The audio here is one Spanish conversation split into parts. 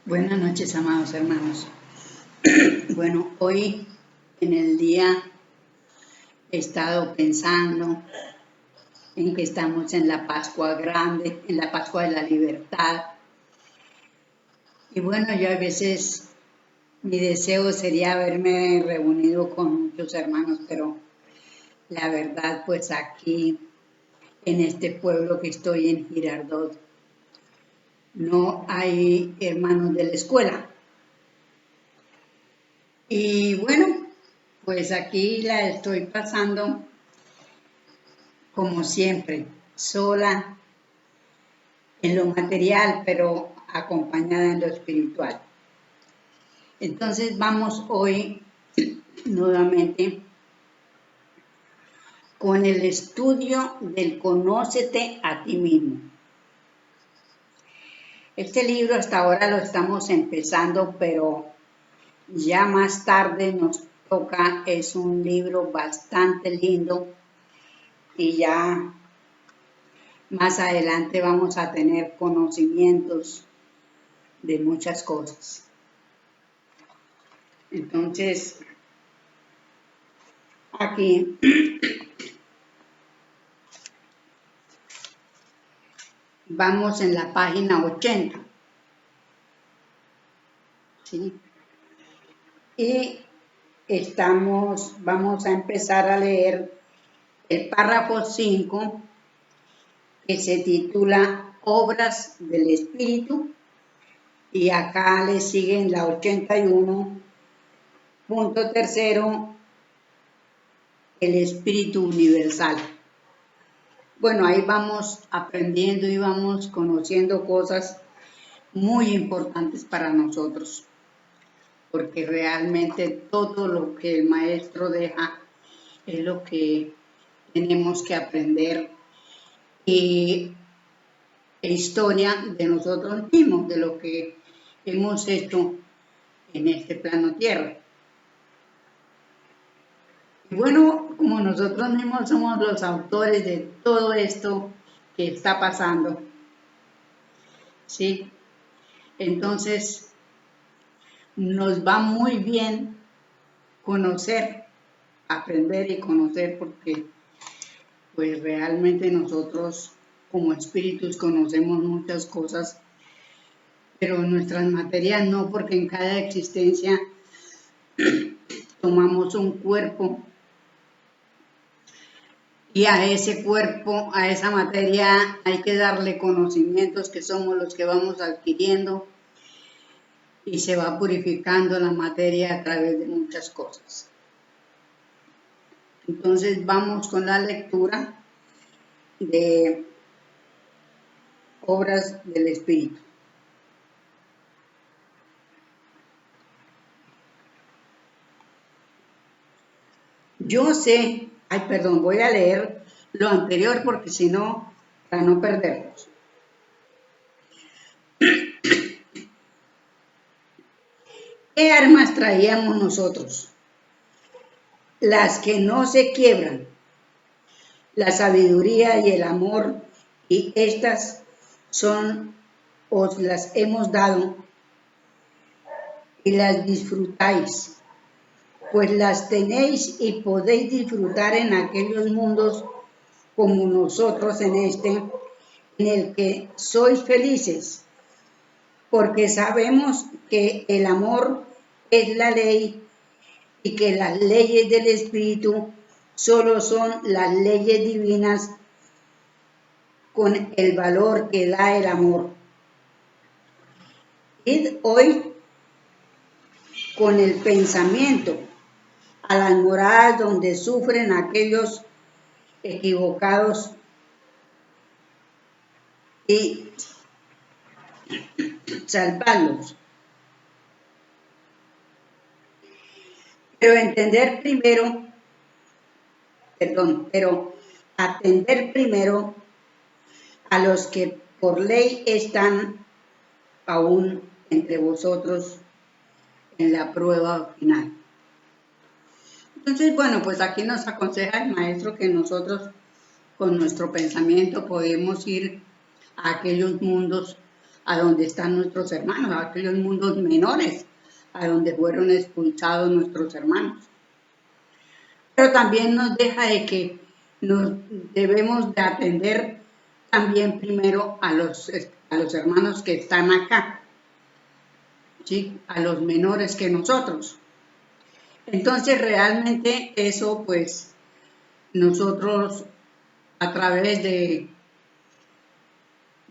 Buenas noches, amados hermanos. Bueno, hoy en el día he estado pensando en que estamos en la Pascua Grande, en la Pascua de la Libertad. Y bueno, yo a veces mi deseo sería haberme reunido con muchos hermanos, pero la verdad, pues aquí en este pueblo que estoy en Girardot, no hay hermanos de la escuela. Y bueno, pues aquí la estoy pasando como siempre, sola en lo material, pero acompañada en lo espiritual. Entonces vamos hoy nuevamente con el estudio del Conócete a ti mismo. Este libro hasta ahora lo estamos empezando, pero ya más tarde nos toca, es un libro bastante lindo y ya más adelante vamos a tener conocimientos de muchas cosas. Entonces, aquí vamos en la página 80. ¿Sí? Y vamos a empezar a leer el párrafo 5, que se titula Obras del Espíritu, y acá le siguen la 81, punto tercero, el Espíritu Universal. Bueno, ahí vamos aprendiendo y vamos conociendo cosas muy importantes para nosotros, porque realmente todo lo que el maestro deja es lo que tenemos que aprender y historia de nosotros mismos, de lo que hemos hecho en este plano tierra. Y bueno, como nosotros mismos somos los autores de todo esto que está pasando, ¿sí? Entonces, nos va muy bien conocer, aprender y conocer, porque pues realmente nosotros como espíritus conocemos muchas cosas, pero nuestras materias no, porque en cada existencia tomamos un cuerpo y a ese cuerpo, a esa materia hay que darle conocimientos que somos los que vamos adquiriendo y se va purificando la materia a través de muchas cosas. Entonces vamos con la lectura de Obras del Espíritu. Yo sé, voy a leer lo anterior porque si no, para no perdernos. ¿Qué armas traíamos nosotros? Las que no se quiebran, la sabiduría y el amor, y estas os las hemos dado y las disfrutáis, pues las tenéis y podéis disfrutar en aquellos mundos como nosotros en este, en el que sois felices, porque sabemos que el amor es la ley y que las leyes del Espíritu solo son las leyes divinas con el valor que da el amor. Id hoy con el pensamiento a las moradas donde sufren aquellos equivocados y salvarlos. Pero atender primero a los que por ley están aún entre vosotros en la prueba final. Entonces, bueno, pues aquí nos aconseja el maestro que nosotros con nuestro pensamiento podemos ir a aquellos mundos a donde están nuestros hermanos, a aquellos mundos menores, a donde fueron expulsados nuestros hermanos. Pero también nos deja de que nos debemos de atender también primero a los hermanos que están acá, ¿sí? A los menores que nosotros. Entonces realmente eso pues nosotros a través de...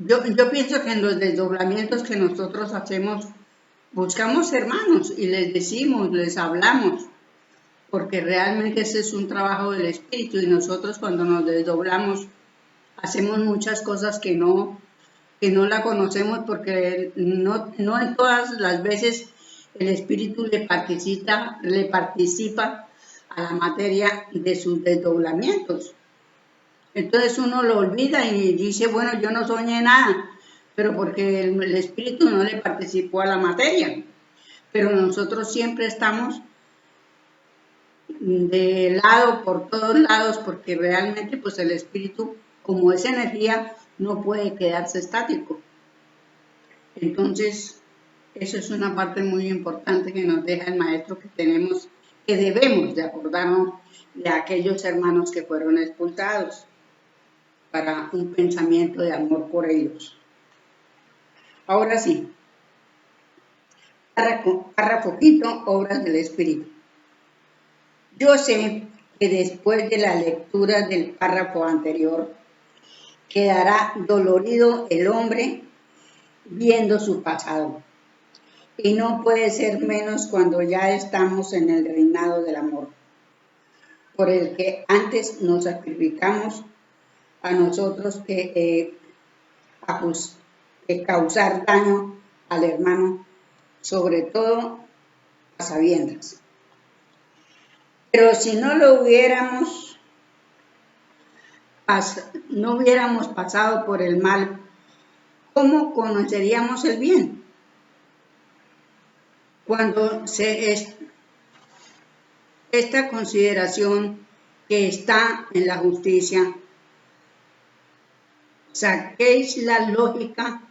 Yo pienso que en los desdoblamientos que nosotros hacemos, buscamos hermanos y les decimos, les hablamos, porque realmente ese es un trabajo del Espíritu y nosotros cuando nos desdoblamos hacemos muchas cosas que no la conocemos porque no en todas las veces el Espíritu le participa a la materia de sus desdoblamientos. Entonces uno lo olvida y dice, bueno, yo no soñé nada, pero porque el Espíritu no le participó a la materia. Pero nosotros siempre estamos de lado por todos lados porque realmente pues el Espíritu, como es energía, no puede quedarse estático. Entonces, eso es una parte muy importante que nos deja el maestro, que debemos de acordarnos de aquellos hermanos que fueron expulsados para un pensamiento de amor por ellos. Ahora sí, párrafo quinto, obras del Espíritu. Yo sé que después de la lectura del párrafo anterior, quedará dolorido el hombre viendo su pasado. Y no puede ser menos cuando ya estamos en el reinado del amor, por el que antes nos sacrificamos a nosotros que causar daño al hermano, sobre todo a sabiendas. Pero si no hubiéramos pasado por el mal, ¿cómo conoceríamos el bien? Cuando esta consideración que está en la justicia, saquéis la lógica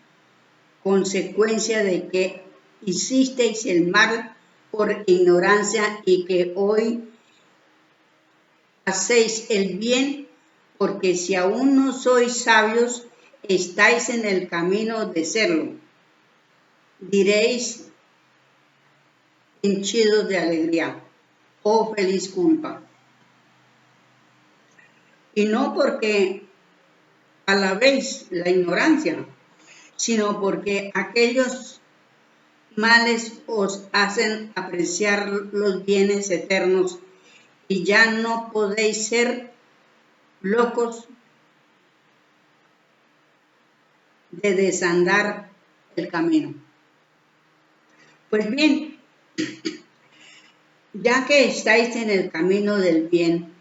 consecuencia de que hicisteis el mal por ignorancia y que hoy hacéis el bien, porque si aún no sois sabios, estáis en el camino de serlo. Diréis, henchidos de alegría, oh feliz culpa. Y no porque alabéis la ignorancia, sino porque aquellos males os hacen apreciar los bienes eternos y ya no podéis ser locos de desandar el camino. Pues bien, ya que estáis en el camino del bien,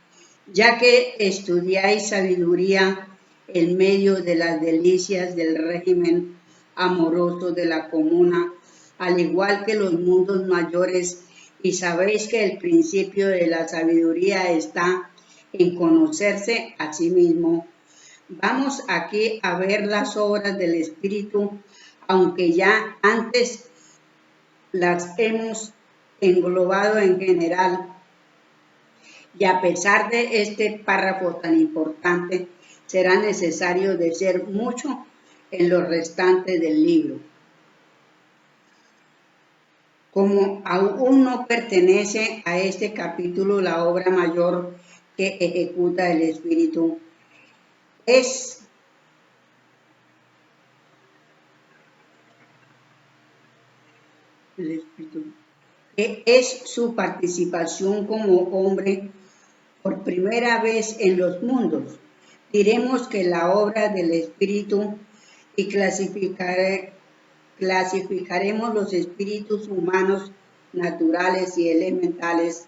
ya que estudiáis sabiduría en medio de las delicias del régimen amoroso de la comuna, al igual que los mundos mayores, y sabéis que el principio de la sabiduría está en conocerse a sí mismo. Vamos aquí a ver las obras del Espíritu, aunque ya antes las hemos englobado en general. Y a pesar de este párrafo tan importante, será necesario decir mucho en lo restante del libro. Como aún no pertenece a este capítulo la obra mayor que ejecuta el Espíritu, es su participación como hombre por primera vez en los mundos. Diremos que la obra del Espíritu y clasificaremos los espíritus humanos, naturales y elementales,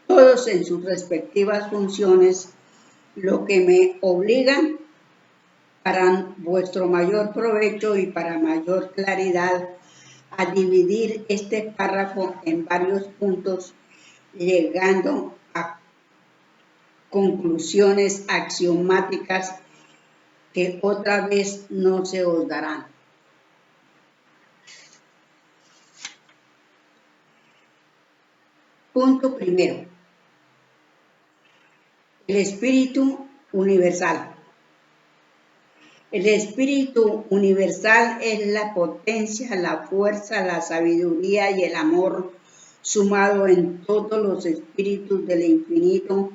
todos en sus respectivas funciones, lo que me obliga para vuestro mayor provecho y para mayor claridad a dividir este párrafo en varios puntos, llegando a conclusiones axiomáticas que otra vez no se os darán. Punto primero, el espíritu universal. El espíritu universal es la potencia, la fuerza, la sabiduría y el amor sumado en todos los espíritus del infinito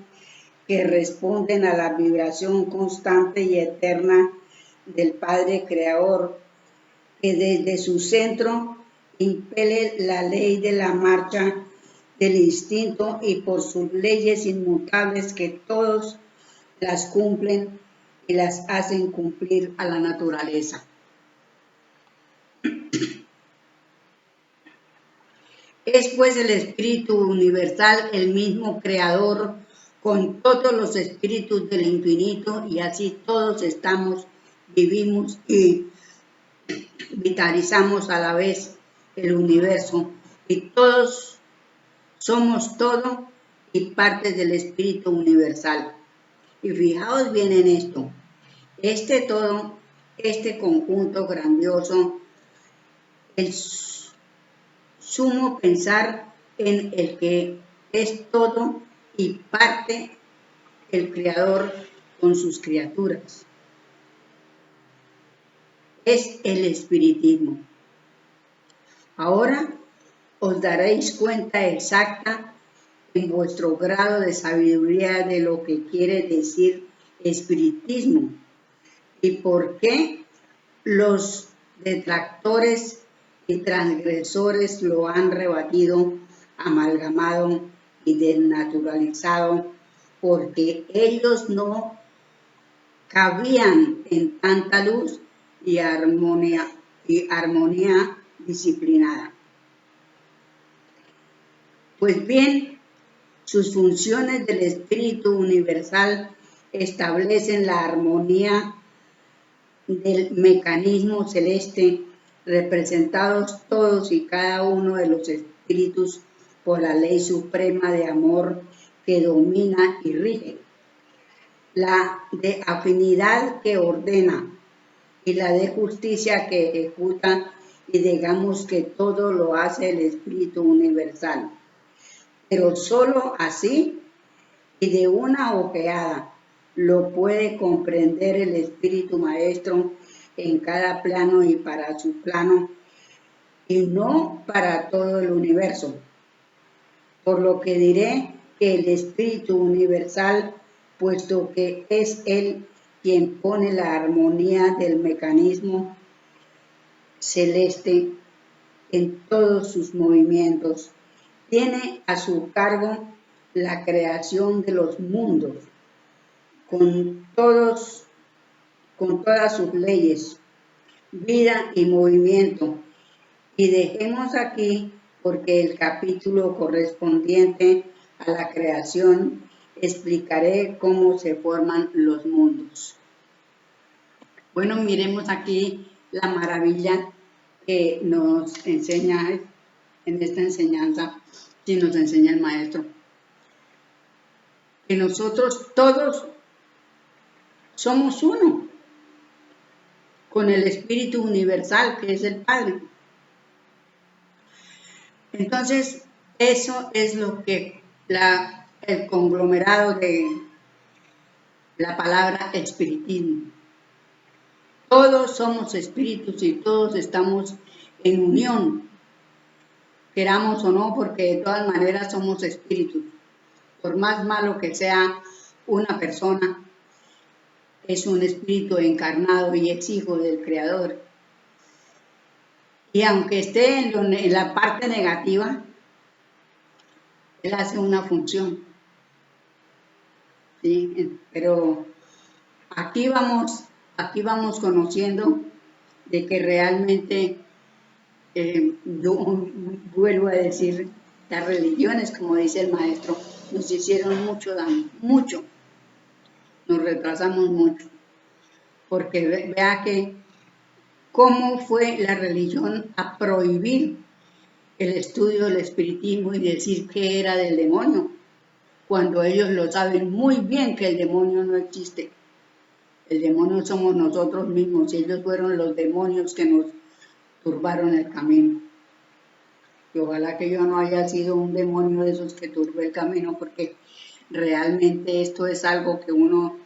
que responden a la vibración constante y eterna del Padre Creador, que desde su centro impele la ley de la marcha del instinto y por sus leyes inmutables que todos las cumplen y las hacen cumplir a la naturaleza. Es pues el Espíritu Universal el mismo Creador con todos los espíritus del infinito y así todos estamos, vivimos y vitalizamos a la vez el universo y todos somos todo y parte del Espíritu Universal. Y fijaos bien en esto, este todo, este conjunto grandioso, el sumo pensar en el que es todo y parte el Creador con sus criaturas. Es el espiritismo. Ahora os daréis cuenta exacta en vuestro grado de sabiduría de lo que quiere decir espiritismo y por qué los detractores y transgresores lo han rebatido, amalgamado y desnaturalizado, porque ellos no cabían en tanta luz y armonía disciplinada. Pues bien, sus funciones del Espíritu Universal establecen la armonía del mecanismo celeste, representados todos y cada uno de los espíritus por la ley suprema de amor que domina y rige, la de afinidad que ordena y la de justicia que ejecuta, y digamos que todo lo hace el Espíritu Universal. Pero solo así y de una ojeada lo puede comprender el Espíritu Maestro en cada plano y para su plano, y no para todo el universo. Por lo que diré que el Espíritu Universal, puesto que es Él quien pone la armonía del mecanismo celeste en todos sus movimientos, tiene a su cargo la creación de los mundos, con todas sus leyes, vida y movimiento. Y dejemos aquí, porque el capítulo correspondiente a la creación explicaré cómo se forman los mundos. Bueno, miremos aquí la maravilla que nos enseña en esta enseñanza, que nos enseña el maestro. Que nosotros todos somos uno con el Espíritu Universal, que es el Padre. Entonces, eso es lo que el conglomerado de la palabra espiritismo. Todos somos espíritus y todos estamos en unión, queramos o no, porque de todas maneras somos espíritus. Por más malo que sea una persona, es un espíritu encarnado y es hijo del Creador. Y aunque esté en la parte negativa, él hace una función. ¿Sí? Pero aquí vamos conociendo de que realmente, yo vuelvo a decir, las religiones, como dice el maestro, nos hicieron mucho daño, mucho. Nos retrasamos mucho. Porque vea que cómo fue la religión a prohibir el estudio del espiritismo y decir que era del demonio, cuando ellos lo saben muy bien que el demonio no existe. El demonio somos nosotros mismos y ellos fueron los demonios que nos turbaron el camino. Y ojalá que yo no haya sido un demonio de esos que turbe el camino, porque realmente esto es algo que uno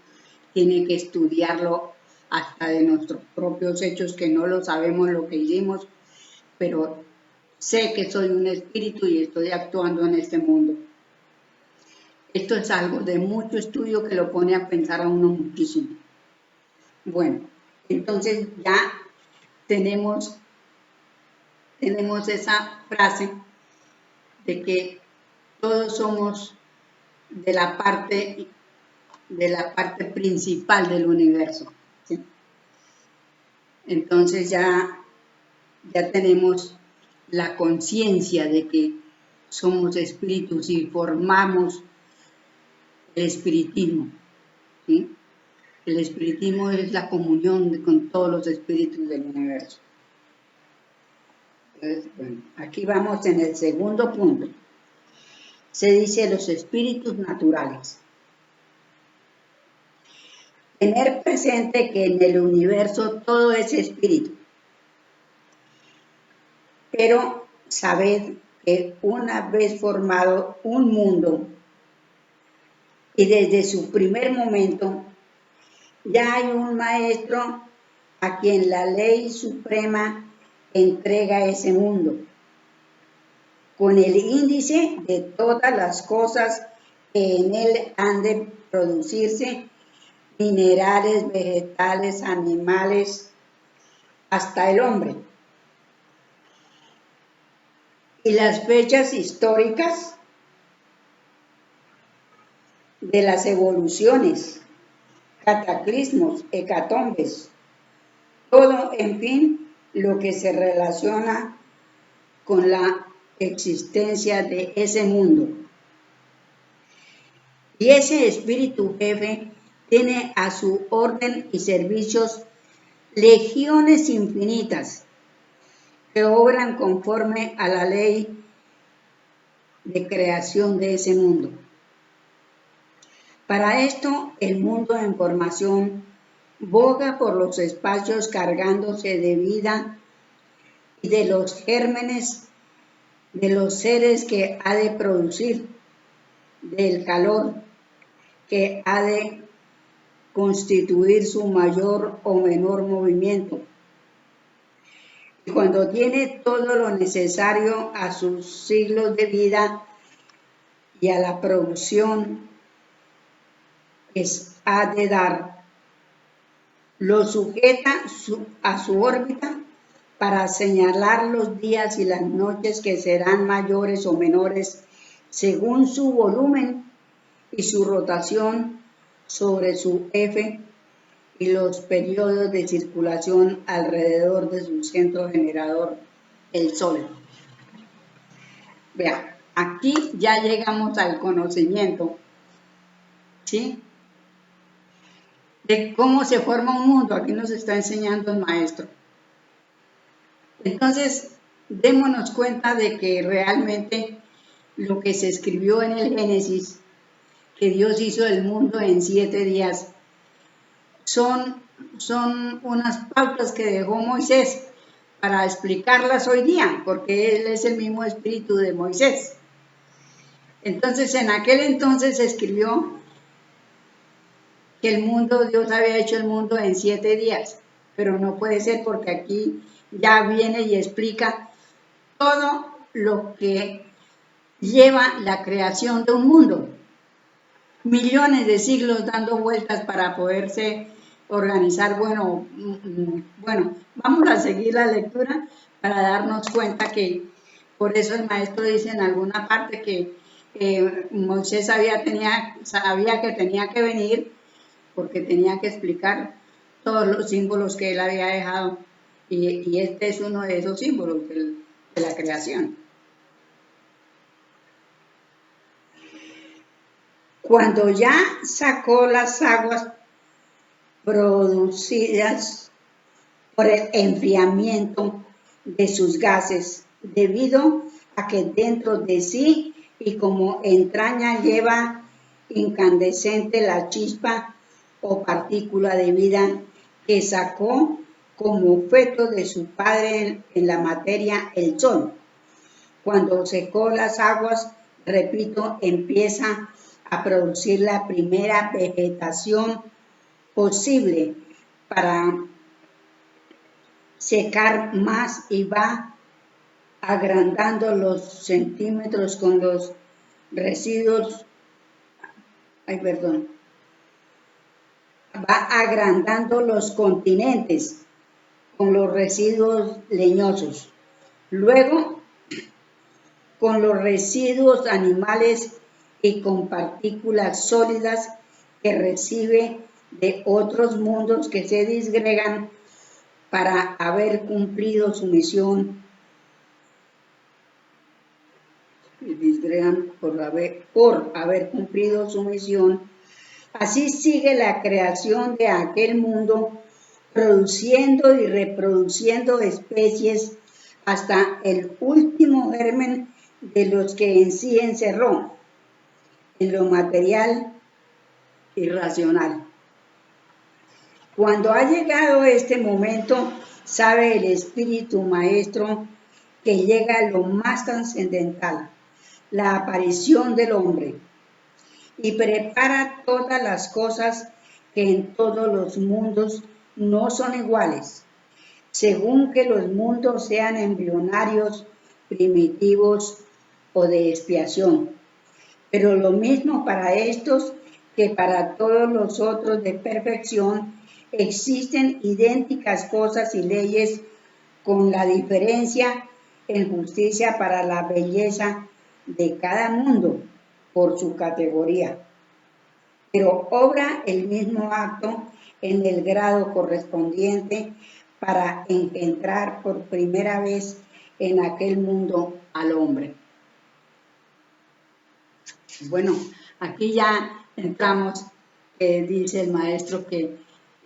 tiene que estudiarlo hasta de nuestros propios hechos, que no lo sabemos lo que hicimos, pero sé que soy un espíritu y estoy actuando en este mundo. Esto es algo de mucho estudio que lo pone a pensar a uno muchísimo. Bueno, entonces ya tenemos esa frase de que todos somos de la parte principal del universo, ¿sí? Entonces ya tenemos la conciencia de que somos espíritus y formamos el espiritismo, ¿sí? El espiritismo es la comunión con todos los espíritus del universo. Entonces, bueno, aquí vamos en el segundo punto. Se dice los espíritus naturales. Tener presente que en el universo todo es espíritu. Pero sabed que una vez formado un mundo y desde su primer momento ya hay un maestro a quien la ley suprema entrega ese mundo, con el índice de todas las cosas que en él han de producirse, minerales, vegetales, animales, hasta el hombre. Y las fechas históricas de las evoluciones, cataclismos, hecatombes, todo, en fin, lo que se relaciona con la existencia de ese mundo. Y ese espíritu jefe tiene a su orden y servicios legiones infinitas que obran conforme a la ley de creación de ese mundo. Para esto, el mundo en formación boga por los espacios cargándose de vida y de los gérmenes de los seres que ha de producir, del calor que ha de constituir su mayor o menor movimiento. Y cuando tiene todo lo necesario a sus siglos de vida y a la producción que ha de dar, lo sujeta a su órbita para señalar los días y las noches que serán mayores o menores según su volumen y su rotación sobre su eje y los periodos de circulación alrededor de su centro generador, el Sol. Vean, aquí ya llegamos al conocimiento, ¿sí?, de cómo se forma un mundo. Aquí nos está enseñando el maestro. Entonces, démonos cuenta de que realmente lo que se escribió en el Génesis, que Dios hizo el mundo en 7 días, son unas pautas que dejó Moisés para explicarlas hoy día, porque él es el mismo espíritu de Moisés. Entonces, en aquel entonces se escribió que el mundo, Dios había hecho el mundo en 7 días, pero no puede ser, porque aquí ya viene y explica todo lo que lleva la creación de un mundo. Millones de siglos dando vueltas para poderse organizar. Bueno, vamos a seguir la lectura para darnos cuenta que por eso el maestro dice en alguna parte que Moisés sabía que tenía que venir, porque tenía que explicar todos los símbolos que él había dejado, y este es uno de esos símbolos de la creación. Cuando ya sacó las aguas producidas por el enfriamiento de sus gases, debido a que dentro de sí y como entraña lleva incandescente la chispa o partícula de vida que sacó como feto de su padre en la materia, el Sol. Cuando secó las aguas, repito, empieza a producir la primera vegetación posible para secar más y va agrandando los centímetros con los residuos, va agrandando los continentes con los residuos leñosos. Luego, con los residuos animales y con partículas sólidas que recibe de otros mundos que se disgregan para haber cumplido su misión. Por haber cumplido su misión. Así sigue la creación de aquel mundo, produciendo y reproduciendo especies hasta el último germen de los que en sí encerró, en lo material y racional. Cuando ha llegado este momento, sabe el Espíritu Maestro que llega lo más trascendental, la aparición del hombre, y prepara todas las cosas que en todos los mundos no son iguales, según que los mundos sean embrionarios, primitivos o de expiación. Pero lo mismo para estos que para todos los otros de perfección, existen idénticas cosas y leyes, con la diferencia en justicia para la belleza de cada mundo por su categoría, pero obra el mismo acto en el grado correspondiente para engendrar por primera vez en aquel mundo al hombre. Bueno, aquí ya entramos, dice el maestro que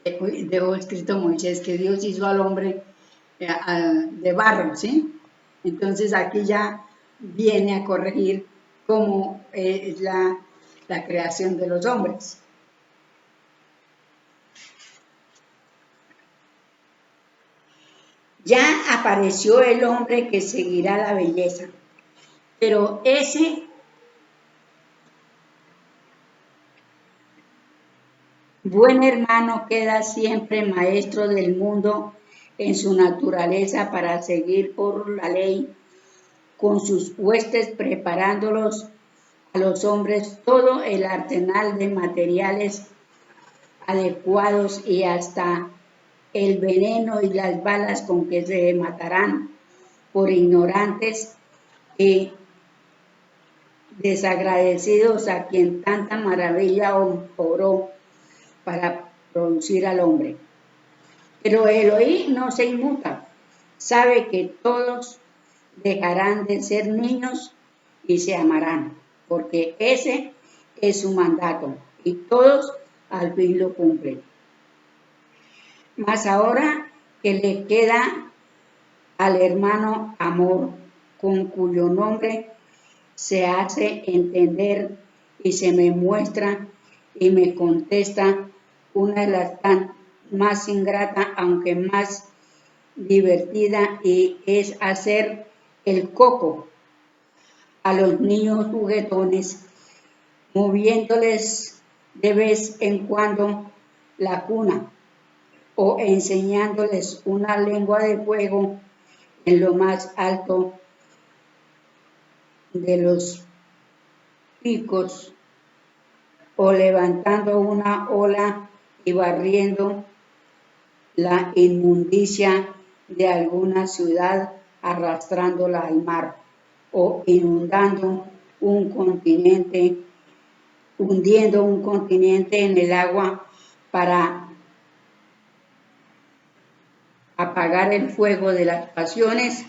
dejó escrito Moisés que Dios hizo al hombre de barro, ¿sí? Entonces aquí ya viene a corregir cómo es la creación de los hombres. Ya apareció el hombre que seguirá la belleza, pero ese buen hermano queda siempre maestro del mundo en su naturaleza para seguir por la ley con sus huestes, preparándolos a los hombres todo el arsenal de materiales adecuados y hasta el veneno y las balas con que se matarán por ignorantes y desagradecidos a quien tanta maravilla obró para producir al hombre. Pero Elohim no se inmuta, sabe que todos dejarán de ser niños y se amarán, porque ese es su mandato y todos al fin lo cumplen. Mas ahora que le queda al hermano amor, con cuyo nombre se hace entender y se me muestra y me contesta una de las más ingrata, aunque más divertida, y es hacer el coco a los niños juguetones, moviéndoles de vez en cuando la cuna o enseñándoles una lengua de fuego en lo más alto de los picos, o levantando una ola y barriendo la inmundicia de alguna ciudad, arrastrándola al mar, o inundando un continente, hundiendo un continente en el agua para apagar el fuego de las pasiones,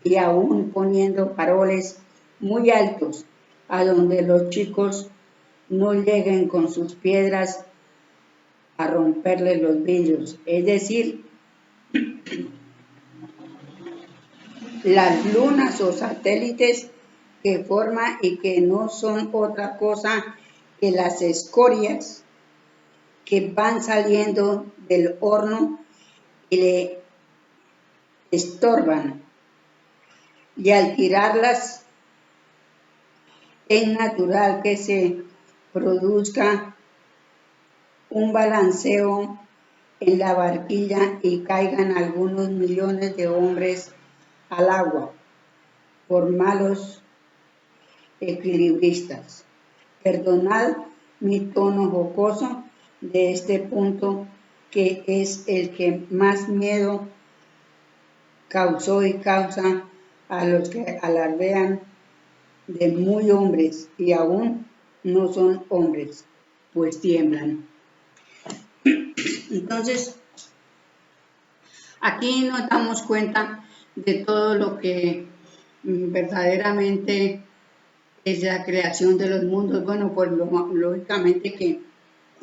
y aún poniendo faroles muy altos a donde los chicos no lleguen con sus piedras a romperle los vidrios, es decir, las lunas o satélites que forma y que no son otra cosa que las escorias que van saliendo del horno y le estorban. y al tirarlas es natural que se produzca un balanceo en la barquilla y caigan algunos millones de hombres al agua por malos equilibristas. Perdonad mi tono jocoso de este punto, que es el que más miedo causó y causa a los que alardean de muy hombres y aún no son hombres, pues tiemblan. Entonces, aquí nos damos cuenta de todo lo que verdaderamente es la creación de los mundos. Bueno, pues lógicamente que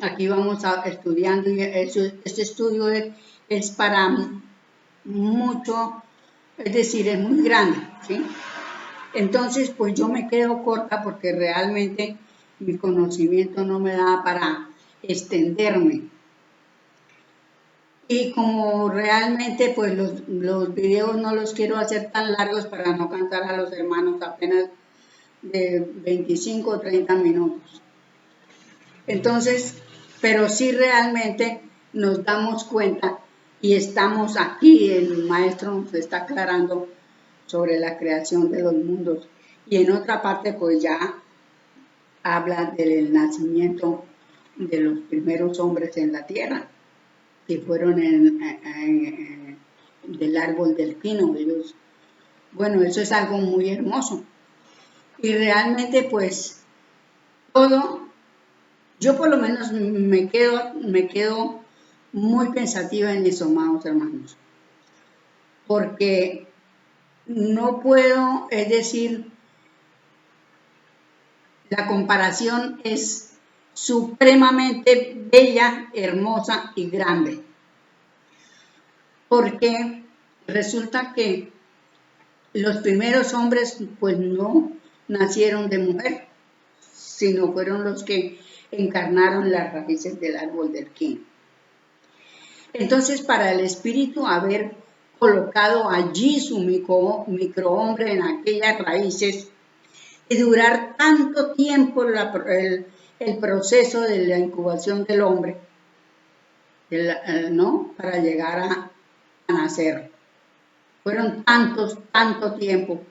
aquí vamos estudiando y este estudio es para mucho, es decir, es muy grande, ¿sí? Entonces, pues yo me quedo corta porque realmente mi conocimiento no me da para extenderme. Y como realmente pues los videos no los quiero hacer tan largos para no cansar a los hermanos, apenas de 25 o 30 minutos. Entonces, pero sí realmente nos damos cuenta y estamos aquí, el maestro nos está aclarando sobre la creación de los mundos. Y en otra parte pues ya habla del nacimiento de los primeros hombres en la tierra, que fueron del árbol del pino. Ellos, bueno, eso es algo muy hermoso. Y realmente pues todo, yo por lo menos me quedo muy pensativa en eso, amados hermanos, porque no puedo, es decir, la comparación es supremamente bella, hermosa y grande, porque resulta que los primeros hombres pues no nacieron de mujer, sino fueron los que encarnaron las raíces del árbol del quino. Entonces, para el espíritu haber colocado allí su microhombre en aquellas raíces y durar tanto tiempo el proceso de la incubación del hombre, ¿no? Para llegar a nacer. Fueron tanto tiempo,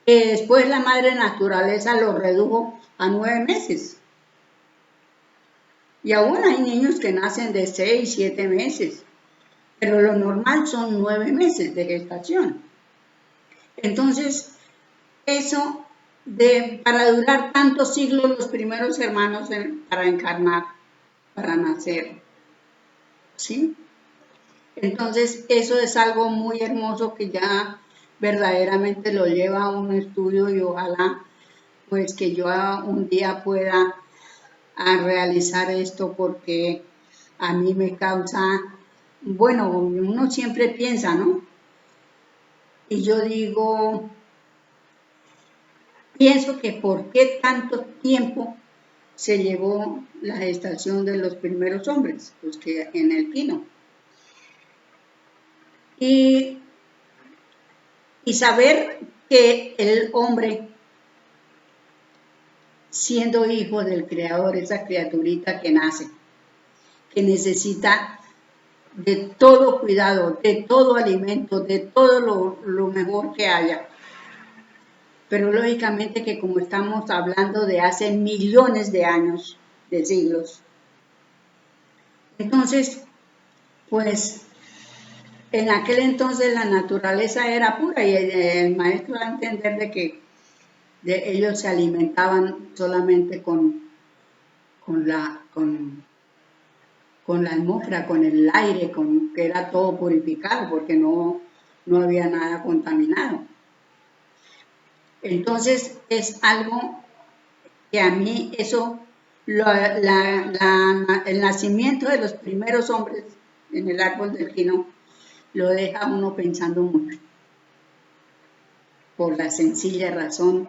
que después la madre naturaleza lo redujo a 9 meses. Y aún hay niños que nacen de 6, 7 meses, pero lo normal son 9 meses de gestación. Entonces, eso para durar tantos siglos los primeros hermanos para encarnar, para nacer, ¿sí? Entonces, eso es algo muy hermoso que ya verdaderamente lo lleva a un estudio y ojalá pues que yo un día pueda realizar esto, porque a mí me causa, bueno, uno siempre piensa, ¿no? Y yo digo, pienso que por qué tanto tiempo se llevó la gestación de los primeros hombres, pues que en el pino. Y saber que el hombre, siendo hijo del Creador, esa criaturita que nace, que necesita de todo cuidado, de todo alimento, de todo lo mejor que haya. Pero lógicamente que como estamos hablando de hace millones de años, de siglos, entonces, pues en aquel entonces la naturaleza era pura y el maestro da a entender de que ellos se alimentaban solamente con la atmósfera, con el aire, que era todo purificado, porque no había nada contaminado. Entonces es algo que a mí eso, el nacimiento de los primeros hombres en el árbol del pino, lo deja uno pensando mucho, por la sencilla razón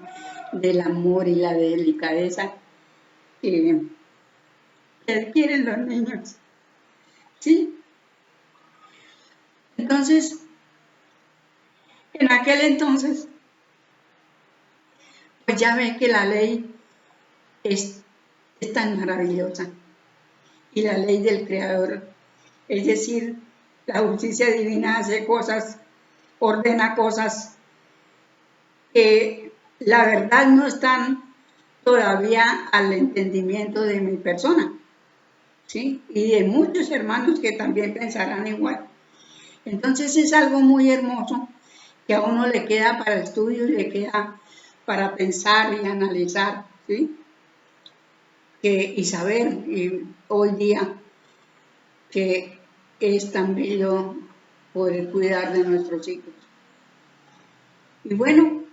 del amor y la delicadeza que adquieren los niños, ¿sí? Entonces, en aquel entonces, ya ve que la ley es tan maravillosa. Y la ley del Creador, es decir, la justicia divina hace cosas, ordena cosas que la verdad no están todavía al entendimiento de mi persona, ¿sí? Y de muchos hermanos que también pensarán igual. Entonces es algo muy hermoso que a uno le queda para estudio y le queda para pensar y analizar, ¿sí? Y saber hoy día que es tan bello poder cuidar de nuestros hijos. Y bueno,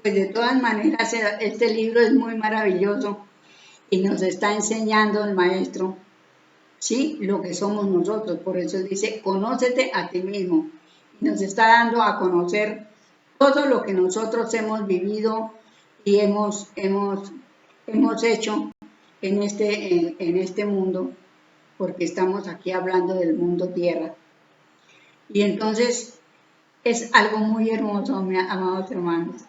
pues de todas maneras este libro es muy maravilloso y nos está enseñando el maestro, ¿sí? Lo que somos nosotros. Por eso dice, conócete a ti mismo. Y nos está dando a conocer todo lo que nosotros hemos vivido y hemos hecho en este mundo, porque estamos aquí hablando del mundo tierra. Y entonces es algo muy hermoso, mis amados hermanos.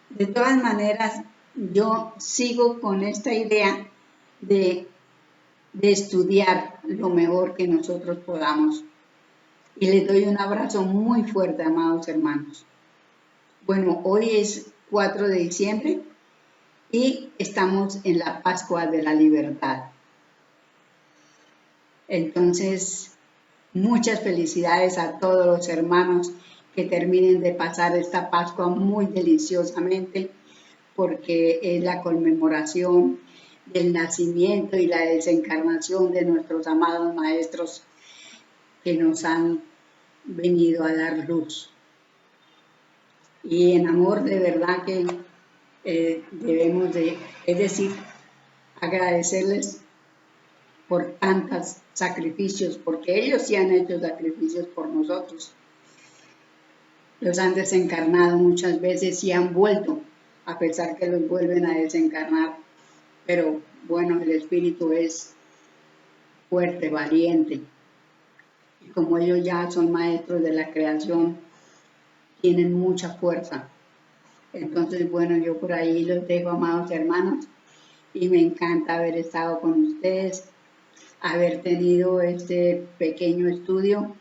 De todas maneras, yo sigo con esta idea de estudiar lo mejor que nosotros podamos. Y les doy un abrazo muy fuerte, amados hermanos. Bueno, hoy es 4 de diciembre y estamos en la Pascua de la Libertad. Entonces, muchas felicidades a todos los hermanos que terminen de pasar esta Pascua muy deliciosamente, porque es la conmemoración del nacimiento y la desencarnación de nuestros amados maestros que nos han venido a dar luz. Y en amor de verdad que debemos es decir, agradecerles por tantos sacrificios, porque ellos sí han hecho sacrificios por nosotros. Los han desencarnado muchas veces y han vuelto, a pesar que los vuelven a desencarnar. Pero bueno, el espíritu es fuerte, valiente. Y como ellos ya son maestros de la creación, tienen mucha fuerza. Entonces, bueno, yo por ahí los dejo, amados hermanos, y me encanta haber estado con ustedes, haber tenido este pequeño estudio.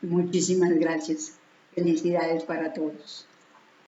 Muchísimas gracias. Felicidades para todos.